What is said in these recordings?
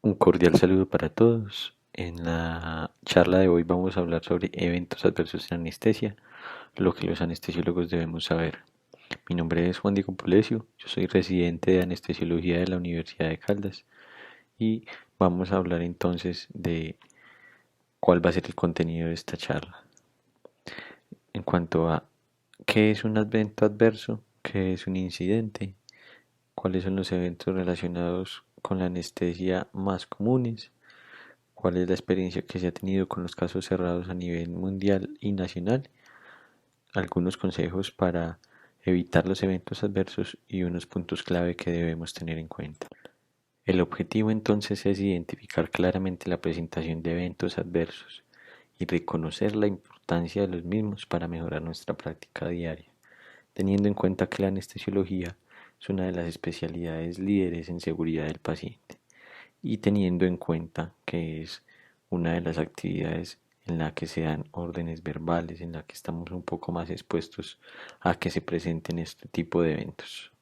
Un cordial saludo para todos. En la charla de hoy vamos a hablar sobre eventos adversos en anestesia, lo que los anestesiólogos debemos saber. Mi nombre es Juan Diego Polesio, yo soy residente de anestesiología de la Universidad de Caldas y vamos a hablar entonces de cuál va a ser el contenido de esta charla. En cuanto a qué es un evento adverso, qué es un incidente, cuáles son los eventos relacionados con la anestesia más comunes, cuál es la experiencia que se ha tenido con los casos cerrados a nivel mundial y nacional, algunos consejos para evitar los eventos adversos y unos puntos clave que debemos tener en cuenta. El objetivo entonces es identificar claramente la presentación de eventos adversos y reconocer la importancia de los mismos para mejorar nuestra práctica diaria, teniendo en cuenta que la anestesiología es una de las especialidades líderes en seguridad del paciente y teniendo en cuenta que es una de las actividades en la que se dan órdenes verbales, en la que estamos un poco más expuestos a que se presenten este tipo de eventos.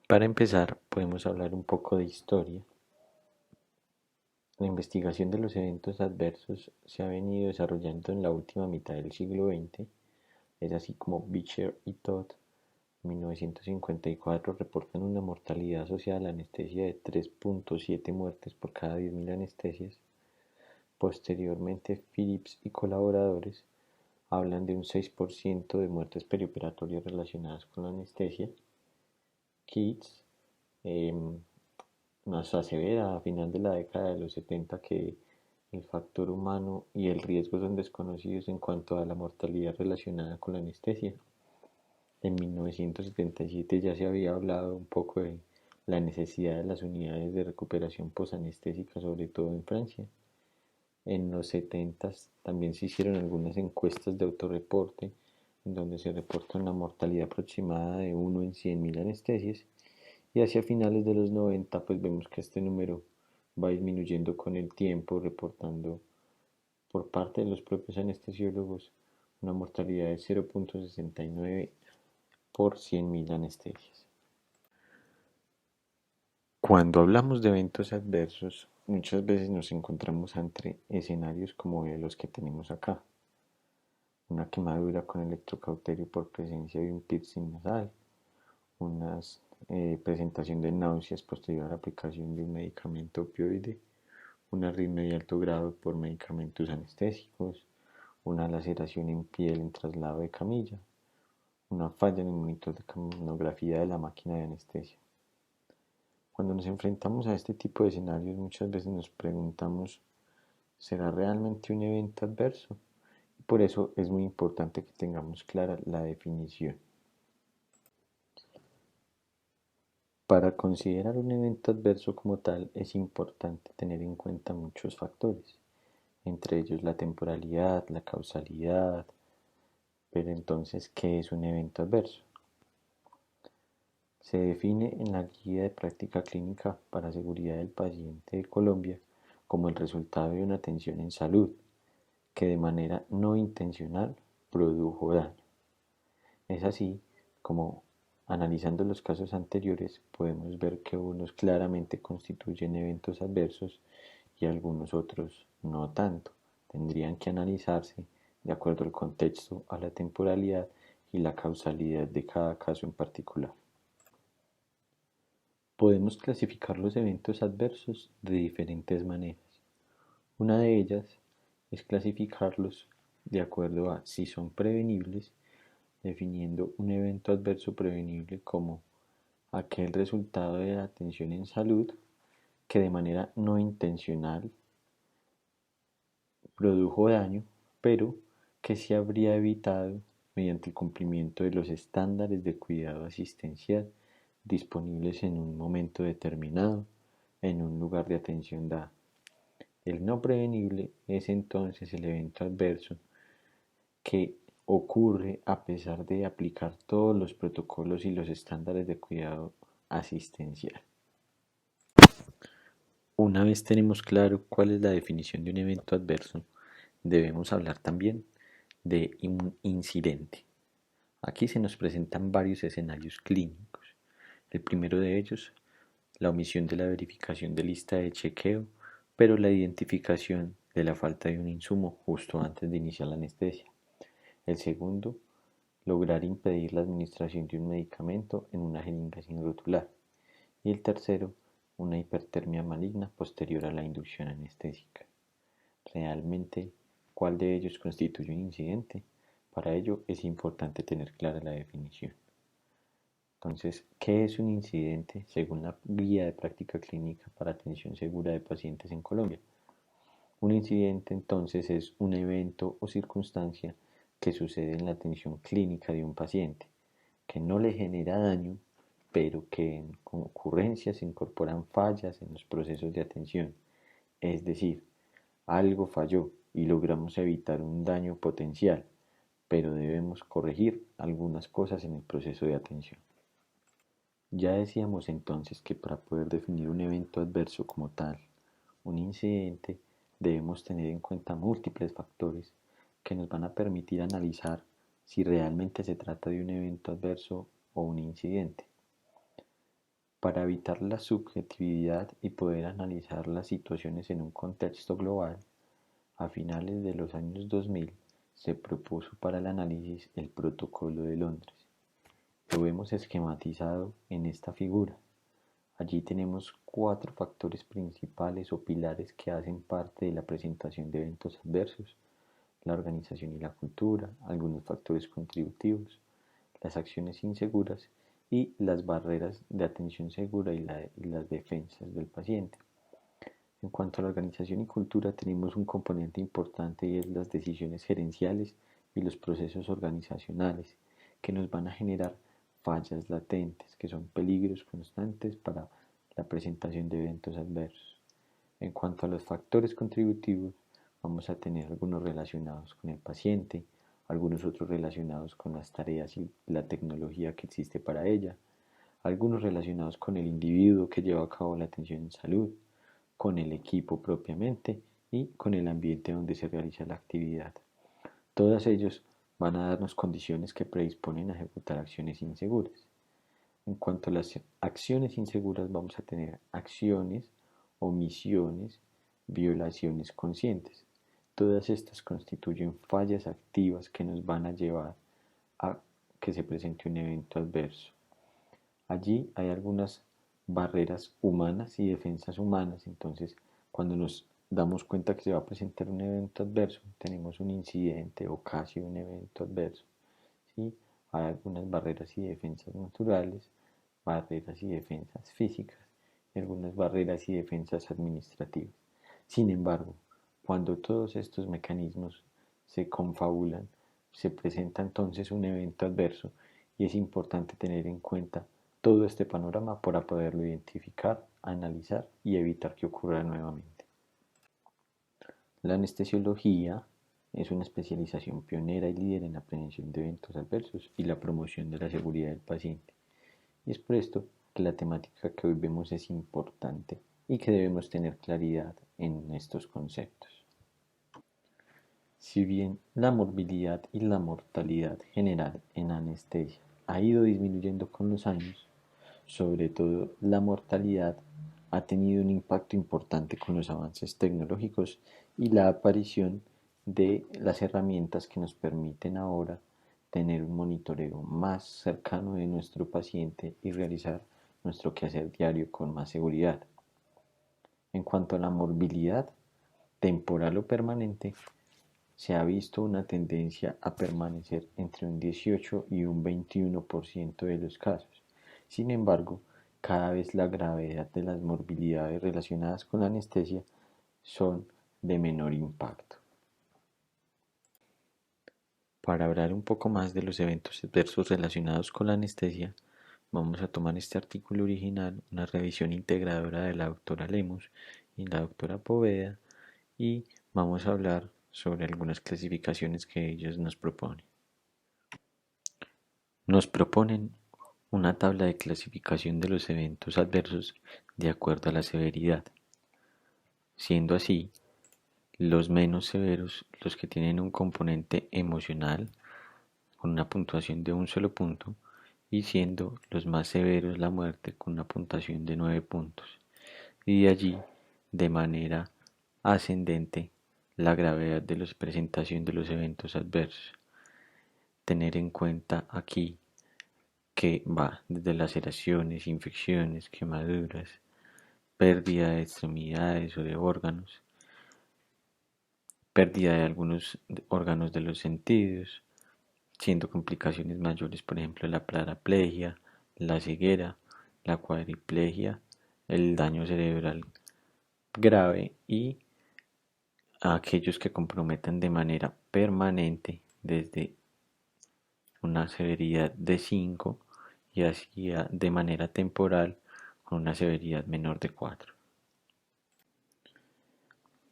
Para empezar, podemos hablar un poco de historia. La investigación de los eventos adversos se ha venido desarrollando en la última mitad del siglo XX. Es así como Beecher y Todd en 1954 reportan una mortalidad asociada a la anestesia de 3.7 muertes por cada 10.000 anestesias. Posteriormente, Phillips y colaboradores hablan de un 6% de muertes perioperatorias relacionadas con la anestesia. Keats nos asevera a final de la década de los 70 que el factor humano y el riesgo son desconocidos en cuanto a la mortalidad relacionada con la anestesia. En 1977 ya se había hablado un poco de la necesidad de las unidades de recuperación posanestésica, sobre todo en Francia. En los 70 también se hicieron algunas encuestas de autorreporte en donde se reporta una mortalidad aproximada de 1 en 100.000 anestesias y hacia finales de los 90 pues vemos que este número va disminuyendo con el tiempo, reportando por parte de los propios anestesiólogos una mortalidad de 0.69 por 100.000 anestesias. Cuando hablamos de eventos adversos, muchas veces nos encontramos ante escenarios como los que tenemos acá. Una quemadura con electrocauterio por presencia de un piercing nasal, una presentación de náuseas posterior a la aplicación de un medicamento opioide, una arritmia de alto grado por medicamentos anestésicos, una laceración en piel en traslado de camilla, una falla en el monitor de camografía de la máquina de anestesia. Cuando nos enfrentamos a este tipo de escenarios, muchas veces nos preguntamos, ¿será realmente un evento adverso? Y por eso es muy importante que tengamos clara la definición. Para considerar un evento adverso como tal, es importante tener en cuenta muchos factores, entre ellos la temporalidad, la causalidad. Pero entonces, ¿qué es un evento adverso? Se define en la Guía de Práctica Clínica para Seguridad del Paciente de Colombia como el resultado de una atención en salud que de manera no intencional produjo daño. Es así como, analizando los casos anteriores, podemos ver que unos claramente constituyen eventos adversos y algunos otros no tanto. Tendrían que analizarse de acuerdo al contexto, a la temporalidad y la causalidad de cada caso en particular. Podemos clasificar los eventos adversos de diferentes maneras. Una de ellas es clasificarlos de acuerdo a si son prevenibles, definiendo un evento adverso prevenible como aquel resultado de la atención en salud que de manera no intencional produjo daño, pero que se habría evitado mediante el cumplimiento de los estándares de cuidado asistencial disponibles en un momento determinado, en un lugar de atención dada. El no prevenible es entonces el evento adverso que ocurre a pesar de aplicar todos los protocolos y los estándares de cuidado asistencial. Una vez tenemos claro cuál es la definición de un evento adverso, debemos hablar también de un incidente. Aquí se nos presentan varios escenarios clínicos. El primero de ellos la omisión de la verificación de lista de chequeo, pero la identificación de la falta de un insumo justo antes de iniciar la anestesia. El segundo, lograr impedir la administración de un medicamento en una jeringa sin rotular. Y el tercero, una hipertermia maligna posterior a la inducción anestésica. Realmente, ¿cuál de ellos constituye un incidente? Para ello es importante tener clara la definición. Entonces, ¿qué es un incidente según la Guía de Práctica Clínica para Atención Segura de Pacientes en Colombia? Un incidente entonces es un evento o circunstancia que sucede en la atención clínica de un paciente, que no le genera daño, pero que en ocurrencia se incorporan fallas en los procesos de atención. Es decir, algo falló y logramos evitar un daño potencial, pero debemos corregir algunas cosas en el proceso de atención. Ya decíamos entonces que para poder definir un evento adverso como tal, un incidente, debemos tener en cuenta múltiples factores que nos van a permitir analizar si realmente se trata de un evento adverso o un incidente. Para evitar la subjetividad y poder analizar las situaciones en un contexto global, a finales de los años 2000 se propuso para el análisis el Protocolo de Londres. Lo vemos esquematizado en esta figura. Allí tenemos 4 factores principales o pilares que hacen parte de la presentación de eventos adversos: la organización y la cultura, algunos factores contributivos, las acciones inseguras y las barreras de atención segura y las defensas del paciente. En cuanto a la organización y cultura, tenemos un componente importante y es las decisiones gerenciales y los procesos organizacionales que nos van a generar fallas latentes, que son peligros constantes para la presentación de eventos adversos. En cuanto a los factores contributivos, vamos a tener algunos relacionados con el paciente, algunos otros relacionados con las tareas y la tecnología que existe para ella, algunos relacionados con el individuo que lleva a cabo la atención en salud, con el equipo propiamente y con el ambiente donde se realiza la actividad. Todos ellos van a darnos condiciones que predisponen a ejecutar acciones inseguras. En cuanto a las acciones inseguras, vamos a tener acciones, omisiones, violaciones conscientes. Todas estas constituyen fallas activas que nos van a llevar a que se presente un evento adverso. Allí hay algunas barreras humanas y defensas humanas. Entonces, cuando nos damos cuenta que se va a presentar un evento adverso, tenemos un incidente o casi un evento adverso, ¿sí? Hay algunas barreras y defensas naturales, barreras y defensas físicas y algunas barreras y defensas administrativas. Sin embargo, cuando todos estos mecanismos se confabulan, se presenta entonces un evento adverso y es importante tener en cuenta todo este panorama para poderlo identificar, analizar y evitar que ocurra nuevamente. La anestesiología es una especialización pionera y líder en la prevención de eventos adversos y la promoción de la seguridad del paciente. Y es por esto que la temática que hoy vemos es importante y que debemos tener claridad en estos conceptos. Si bien la morbilidad y la mortalidad general en anestesia ha ido disminuyendo con los años, sobre todo la mortalidad ha tenido un impacto importante con los avances tecnológicos y la aparición de las herramientas que nos permiten ahora tener un monitoreo más cercano de nuestro paciente y realizar nuestro quehacer diario con más seguridad. En cuanto a la morbilidad temporal o permanente, se ha visto una tendencia a permanecer entre un 18 y un 21% de los casos. Sin embargo, cada vez la gravedad de las morbilidades relacionadas con la anestesia son de menor impacto. Para hablar un poco más de los eventos adversos relacionados con la anestesia, vamos a tomar este artículo original, una revisión integradora de la doctora Lemus y la doctora Poveda, y vamos a hablar sobre algunas clasificaciones que ellos nos proponen. Nos proponen una tabla de clasificación de los eventos adversos de acuerdo a la severidad, siendo así los menos severos los que tienen un componente emocional con una puntuación de un solo punto y siendo los más severos la muerte con una puntuación de 9 puntos. Y de allí, de manera ascendente, la gravedad de la presentación de los eventos adversos. Tener en cuenta aquí que va desde laceraciones, infecciones, quemaduras, pérdida de extremidades o de órganos, pérdida de algunos órganos de los sentidos, siendo complicaciones mayores, por ejemplo, la paraplegia, la ceguera, la cuadriplegia, el daño cerebral grave y a aquellos que comprometan de manera permanente desde una severidad de 5 y hacia de manera temporal con una severidad menor de 4.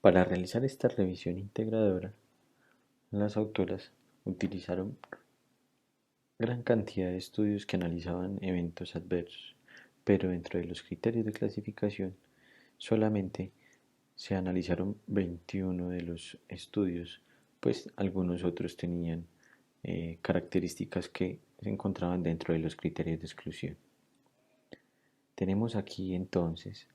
Para realizar esta revisión integradora, las autoras utilizaron gran cantidad de estudios que analizaban eventos adversos, pero dentro de los criterios de clasificación solamente se analizaron 21 de los estudios, pues algunos otros tenían características que se encontraban dentro de los criterios de exclusión. Tenemos aquí entonces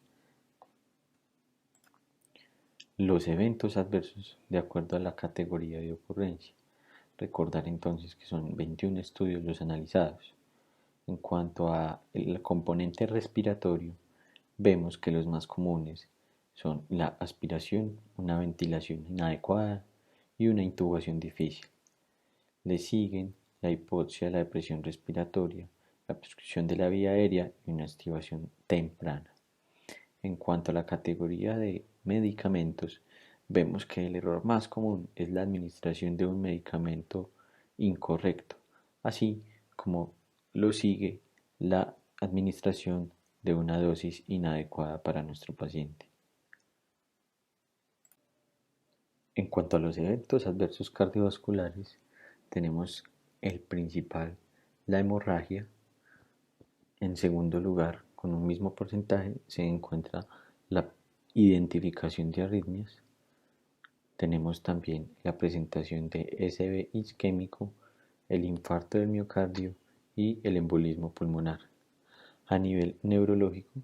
los eventos adversos de acuerdo a la categoría de ocurrencia. Recordar entonces que son 21 estudios los analizados. En cuanto a el componente respiratorio, vemos que los más comunes son la aspiración, una ventilación inadecuada y una intubación difícil. Le siguen la hipoxia, la depresión respiratoria, la obstrucción de la vía aérea y una activación temprana. En cuanto a la categoría de medicamentos, vemos que el error más común es la administración de un medicamento incorrecto, así como lo sigue la administración de una dosis inadecuada para nuestro paciente. En cuanto a los eventos adversos cardiovasculares, tenemos el principal, la hemorragia. En segundo lugar, con un mismo porcentaje, se encuentra la identificación de arritmias. Tenemos también la presentación de SB isquémico, el infarto del miocardio y el embolismo pulmonar. A nivel neurológico,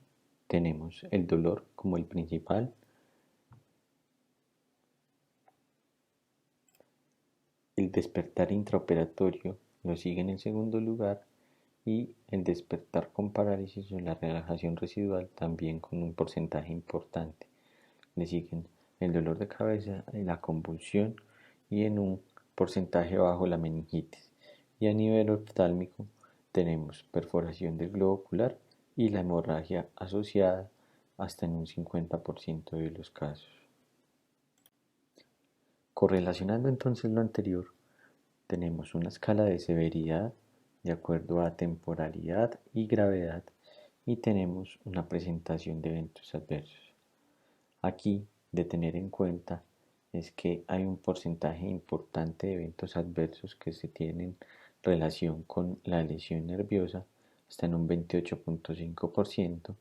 tenemos el dolor como el principal, el despertar intraoperatorio lo siguen en segundo lugar y el despertar con parálisis o la relajación residual también con un porcentaje importante. Le siguen el dolor de cabeza, la convulsión y en un porcentaje bajo la meningitis. Y a nivel oftálmico tenemos perforación del globo ocular y la hemorragia asociada hasta en un 50% de los casos. Correlacionando entonces lo anterior, tenemos una escala de severidad de acuerdo a temporalidad y gravedad y tenemos una presentación de eventos adversos. Aquí de tener en cuenta es que hay un porcentaje importante de eventos adversos que se tienen relación con la lesión nerviosa hasta en un 28.5%.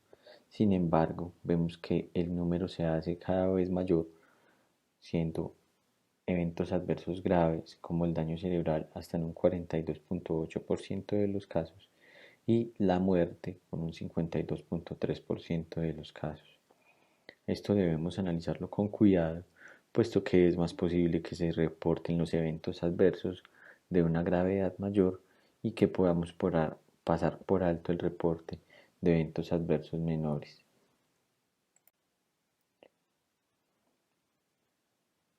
Sin embargo, vemos que el número se hace cada vez mayor, siendo eventos adversos graves como el daño cerebral hasta en un 42.8% de los casos y la muerte con un 52.3% de los casos. Esto debemos analizarlo con cuidado, puesto que es más posible que se reporten los eventos adversos de una gravedad mayor y que podamos pasar por alto el reporte de eventos adversos menores.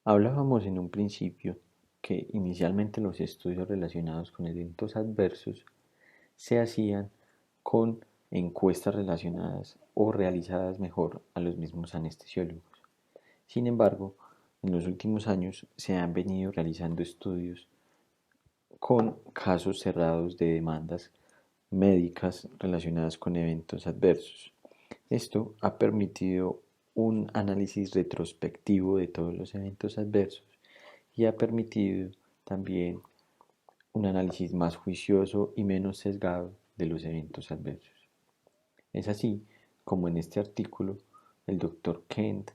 Hablábamos en un principio que inicialmente los estudios relacionados con eventos adversos se hacían con encuestas relacionadas o realizadas mejor a los mismos anestesiólogos. Sin embargo, en los últimos años se han venido realizando estudios con casos cerrados de demandas médicas relacionadas con eventos adversos. Esto ha permitido un análisis retrospectivo de todos los eventos adversos y ha permitido también un análisis más juicioso y menos sesgado de los eventos adversos. Es así como en este artículo el doctor Kent,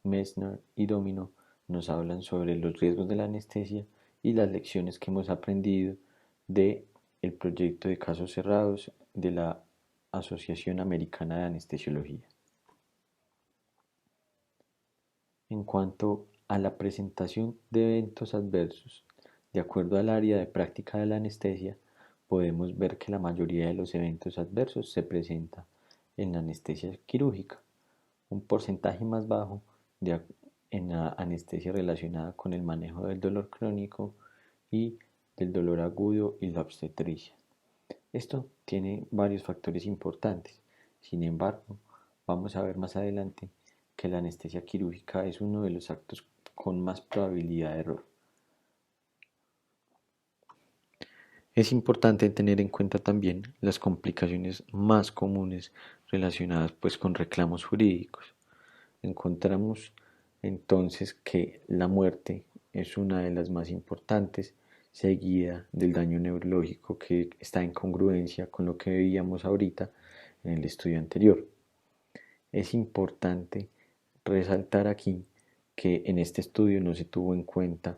Messner y Domino nos hablan sobre los riesgos de la anestesia y las lecciones que hemos aprendido de el proyecto de casos cerrados de la Asociación Americana de Anestesiología. En cuanto a la presentación de eventos adversos, de acuerdo al área de práctica de la anestesia, podemos ver que la mayoría de los eventos adversos se presenta en la anestesia quirúrgica, un porcentaje más bajo en la anestesia relacionada con el manejo del dolor crónico y del dolor agudo y la obstetricia. Esto tiene varios factores importantes. Sin embargo, vamos a ver más adelante que la anestesia quirúrgica es uno de los actos con más probabilidad de error. Es importante tener en cuenta también las complicaciones más comunes relacionadas con reclamos jurídicos. Encontramos entonces que la muerte es una de las más importantes, seguida del daño neurológico, que está en congruencia con lo que veíamos ahorita en el estudio anterior. Es importante resaltar aquí que en este estudio no se tuvo en cuenta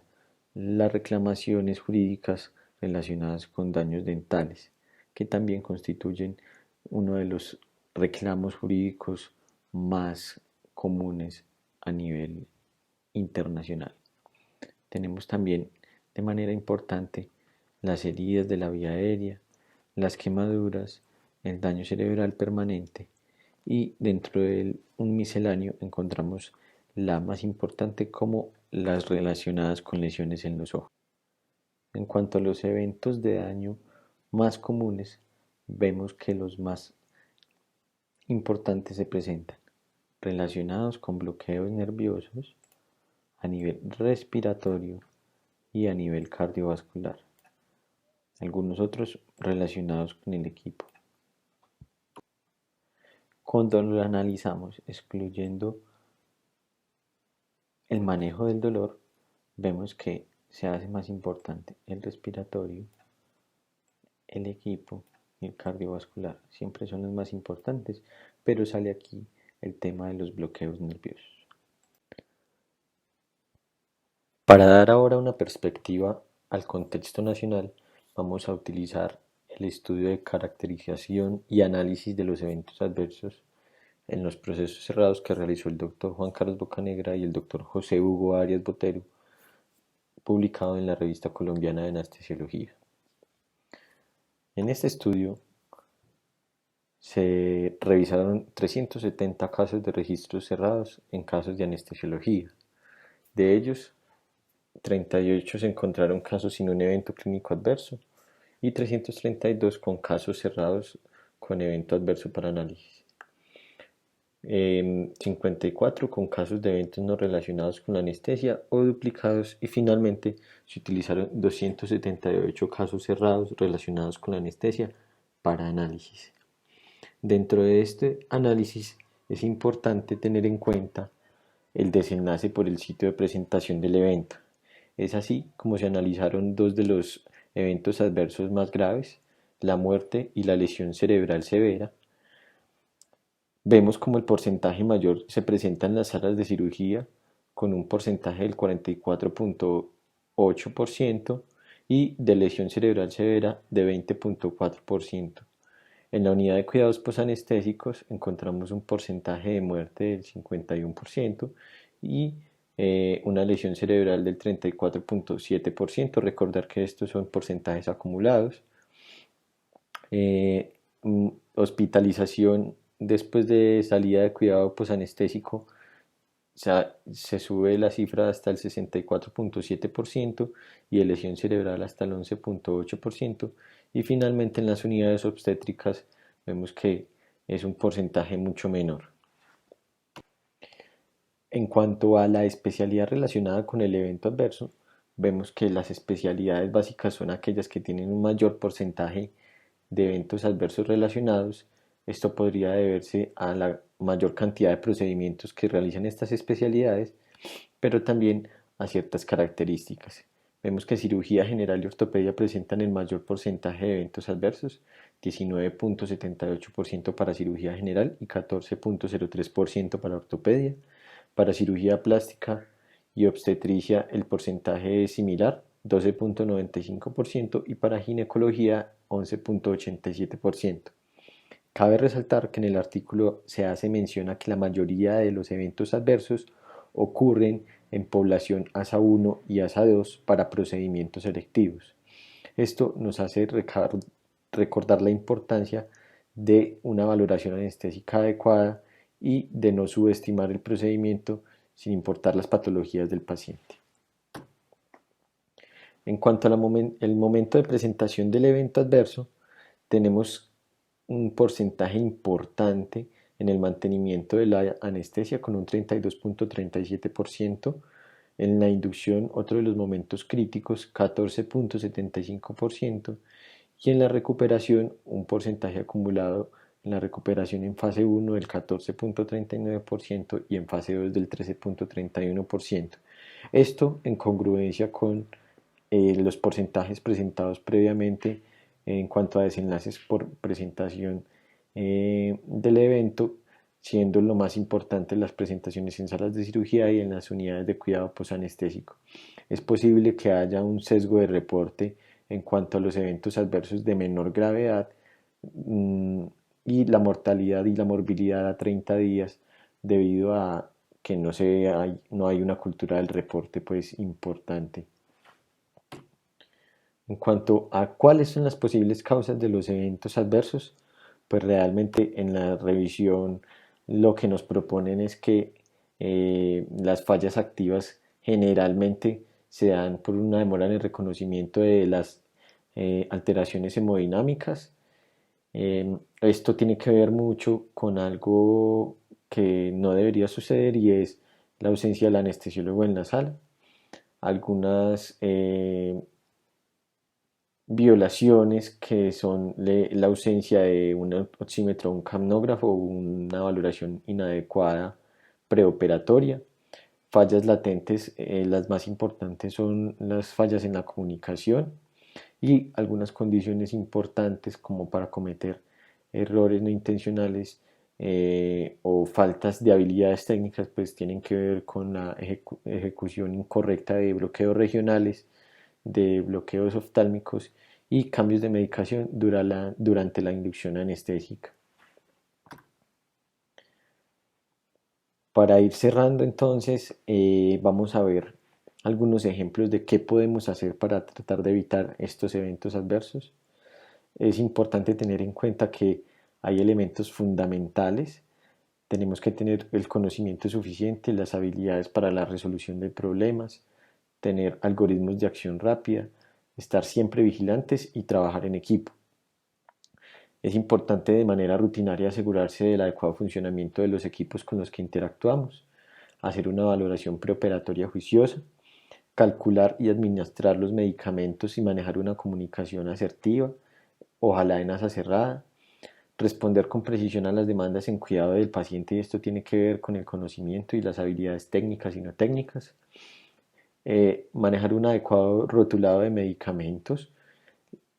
las reclamaciones jurídicas relacionadas con daños dentales, que también constituyen uno de los reclamos jurídicos más comunes a nivel internacional. Tenemos también de manera importante las heridas de la vía aérea, las quemaduras, el daño cerebral permanente y dentro de un misceláneo encontramos la más importante como las relacionadas con lesiones en los ojos. En cuanto a los eventos de daño más comunes, vemos que los más importantes se presentan relacionados con bloqueos nerviosos a nivel respiratorio y a nivel cardiovascular. Algunos otros relacionados con el equipo. Cuando lo analizamos excluyendo el manejo del dolor, vemos que se hace más importante el respiratorio, el equipo y el cardiovascular. Siempre son los más importantes, pero sale aquí el tema de los bloqueos nerviosos. Para dar ahora una perspectiva al contexto nacional, vamos a utilizar el estudio de caracterización y análisis de los eventos adversos en los procesos cerrados que realizó el doctor Juan Carlos Bocanegra y el doctor José Hugo Arias Botero, publicado en la Revista Colombiana de Anestesiología. En este estudio se revisaron 370 casos de registros cerrados en casos de anestesiología. De ellos, 38 se encontraron casos sin un evento clínico adverso y 332 con casos cerrados con evento adverso para análisis. 54 con casos de eventos no relacionados con la anestesia o duplicados y finalmente se utilizaron 278 casos cerrados relacionados con la anestesia para análisis. Dentro de este análisis es importante tener en cuenta el desenlace por el sitio de presentación del evento. Es así como se analizaron dos de los eventos adversos más graves, la muerte y la lesión cerebral severa. Vemos como el porcentaje mayor se presenta en las salas de cirugía con un porcentaje del 44.8% y de lesión cerebral severa de 20.4%. En la unidad de cuidados posanestésicos encontramos un porcentaje de muerte del 51% y una lesión cerebral del 34.7%. Recordar que estos son porcentajes acumulados. Hospitalización después de salida de cuidado posanestésico se sube la cifra hasta el 64.7% y de lesión cerebral hasta el 11.8%, y finalmente en las unidades obstétricas vemos que es un porcentaje mucho menor. En cuanto a la especialidad relacionada con el evento adverso, vemos que las especialidades básicas son aquellas que tienen un mayor porcentaje de eventos adversos relacionados. Esto podría deberse a la mayor cantidad de procedimientos que realizan estas especialidades, pero también a ciertas características. Vemos que cirugía general y ortopedia presentan el mayor porcentaje de eventos adversos, 19.78% para cirugía general y 14.03% para ortopedia. Para cirugía plástica y obstetricia el porcentaje es similar, 12.95% y para ginecología 11.87%. Cabe resaltar que en el artículo se hace mención a que la mayoría de los eventos adversos ocurren en población ASA1 y ASA2 para procedimientos selectivos. Esto nos hace recordar la importancia de una valoración anestésica adecuada y de no subestimar el procedimiento sin importar las patologías del paciente. En cuanto al momento de presentación del evento adverso, tenemos un porcentaje importante en el mantenimiento de la anestesia con un 32.37%, en la inducción otro de los momentos críticos 14.75% y en la recuperación un porcentaje acumulado en la recuperación en fase 1 del 14.39% y en fase 2 del 13.31%. Esto en congruencia con los porcentajes presentados previamente en cuanto a desenlaces por presentación del evento, siendo lo más importante las presentaciones en salas de cirugía y en las unidades de cuidado posanestésico. Es posible que haya un sesgo de reporte en cuanto a los eventos adversos de menor gravedad y la mortalidad y la morbilidad a 30 días debido a que no hay una cultura del reporte pues importante. En cuanto a cuáles son las posibles causas de los eventos adversos, pues realmente en la revisión lo que nos proponen es que las fallas activas generalmente se dan por una demora en el reconocimiento de las alteraciones hemodinámicas. Esto tiene que ver mucho con algo que no debería suceder y es la ausencia del anestesiólogo en la sala. Algunas violaciones que son la ausencia de un oxímetro, un capnógrafo o una valoración inadecuada preoperatoria. Fallas latentes, las más importantes son las fallas en la comunicación y algunas condiciones importantes como para cometer errores no intencionales o faltas de habilidades técnicas pues tienen que ver con la ejecución incorrecta de bloqueos regionales, de bloqueos oftálmicos y cambios de medicación durante la inducción anestésica. Para ir cerrando entonces, vamos a ver algunos ejemplos de qué podemos hacer para tratar de evitar estos eventos adversos. Es importante tener en cuenta que hay elementos fundamentales. Tenemos que tener el conocimiento suficiente, las habilidades para la resolución de problemas, tener algoritmos de acción rápida, estar siempre vigilantes y trabajar en equipo. Es importante de manera rutinaria asegurarse del adecuado funcionamiento de los equipos con los que interactuamos, hacer una valoración preoperatoria juiciosa, calcular y administrar los medicamentos y manejar una comunicación asertiva, ojalá en asa cerrada, responder con precisión a las demandas en cuidado del paciente y esto tiene que ver con el conocimiento y las habilidades técnicas y no técnicas, manejar un adecuado rotulado de medicamentos,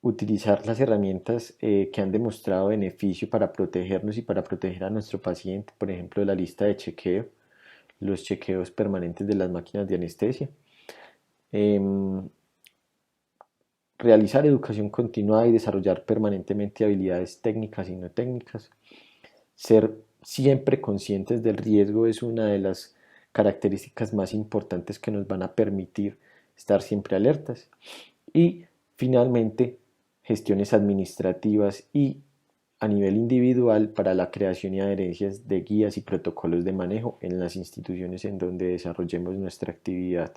utilizar las herramientas que han demostrado beneficio para protegernos y para proteger a nuestro paciente, por ejemplo, la lista de chequeo, los chequeos permanentes de las máquinas de anestesia, realizar educación continuada y desarrollar permanentemente habilidades técnicas y no técnicas, ser siempre conscientes del riesgo es una de las características más importantes que nos van a permitir estar siempre alertas y finalmente gestiones administrativas y a nivel individual para la creación y adherencias de guías y protocolos de manejo en las instituciones en donde desarrollemos nuestra actividad.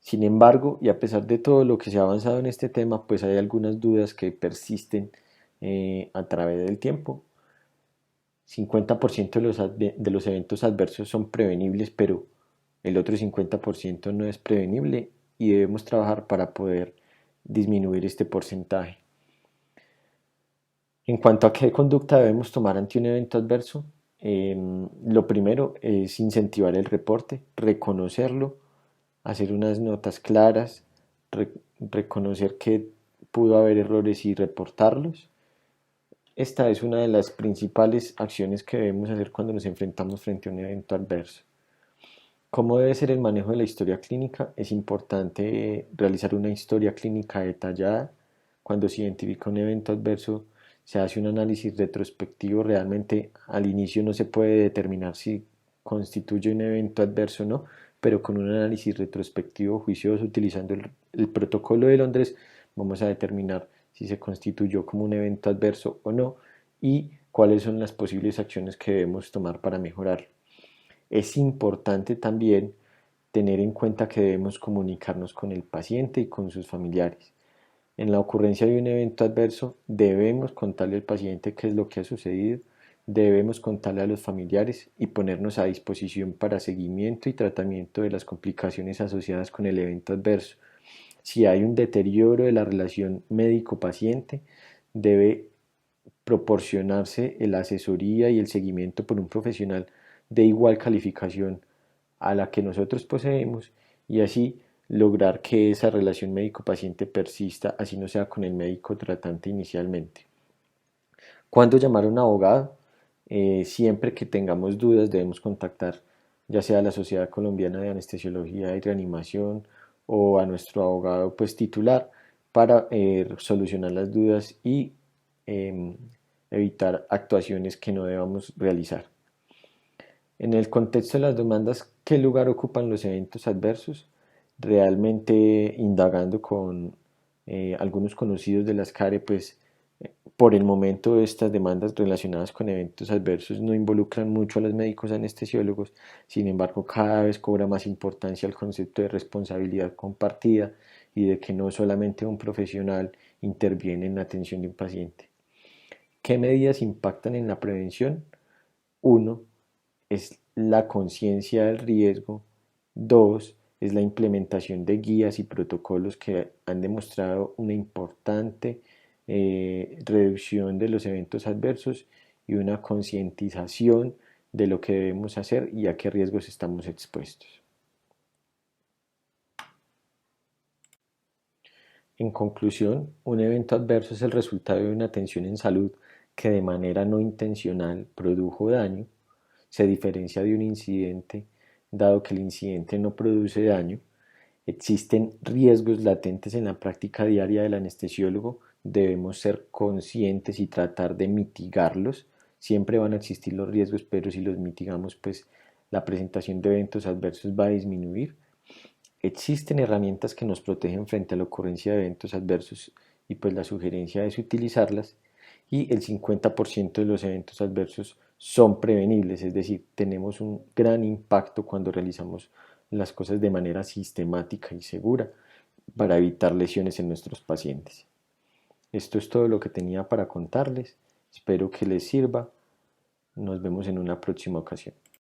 Sin embargo, y a pesar de todo lo que se ha avanzado en este tema, pues hay algunas dudas que persisten a través del tiempo. 50% de los eventos adversos son prevenibles, pero el otro 50% no es prevenible y debemos trabajar para poder disminuir este porcentaje. En cuanto a qué conducta debemos tomar ante un evento adverso, lo primero es incentivar el reporte, reconocerlo, hacer unas notas claras, reconocer que pudo haber errores y reportarlos. Esta es una de las principales acciones que debemos hacer cuando nos enfrentamos frente a un evento adverso. ¿Cómo debe ser el manejo de la historia clínica? Es importante realizar una historia clínica detallada. Cuando se identifica un evento adverso, se hace un análisis retrospectivo. Realmente al inicio no se puede determinar si constituye un evento adverso o no, pero con un análisis retrospectivo juicioso utilizando el protocolo de Londres, vamos a determinar si se constituyó como un evento adverso o no y cuáles son las posibles acciones que debemos tomar para mejorar. Es importante también tener en cuenta que debemos comunicarnos con el paciente y con sus familiares. En la ocurrencia de un evento adverso, debemos contarle al paciente qué es lo que ha sucedido, debemos contarle a los familiares y ponernos a disposición para seguimiento y tratamiento de las complicaciones asociadas con el evento adverso. Si hay un deterioro de la relación médico-paciente, debe proporcionarse la asesoría y el seguimiento por un profesional de igual calificación a la que nosotros poseemos y así lograr que esa relación médico-paciente persista, así no sea con el médico tratante inicialmente. ¿Cuándo llamar a un abogado? Siempre que tengamos dudas debemos contactar ya sea a la Sociedad Colombiana de Anestesiología y Reanimación o a nuestro abogado pues titular para solucionar las dudas y eh, evitar actuaciones que no debamos realizar. En el contexto de las demandas, ¿qué lugar ocupan los eventos adversos? Realmente indagando con algunos conocidos de las CARE, pues por el momento estas demandas relacionadas con eventos adversos no involucran mucho a los médicos anestesiólogos, sin embargo cada vez cobra más importancia el concepto de responsabilidad compartida y de que no solamente un profesional interviene en la atención de un paciente. ¿Qué medidas impactan en la prevención? Uno, es la conciencia del riesgo. Dos, es la implementación de guías y protocolos que han demostrado una importante reducción de los eventos adversos y una concientización de lo que debemos hacer y a qué riesgos estamos expuestos. En conclusión, un evento adverso es el resultado de una atención en salud que de manera no intencional produjo daño. Se diferencia de un incidente, dado que el incidente no produce daño. Existen riesgos latentes en la práctica diaria del anestesiólogo. Debemos ser conscientes y tratar de mitigarlos. Siempre van a existir los riesgos, pero si los mitigamos, pues la presentación de eventos adversos va a disminuir. Existen herramientas que nos protegen frente a la ocurrencia de eventos adversos y pues la sugerencia es utilizarlas y el 50% de los eventos adversos son prevenibles, es decir, tenemos un gran impacto cuando realizamos las cosas de manera sistemática y segura para evitar lesiones en nuestros pacientes. Esto es todo lo que tenía para contarles, espero que les sirva, nos vemos en una próxima ocasión.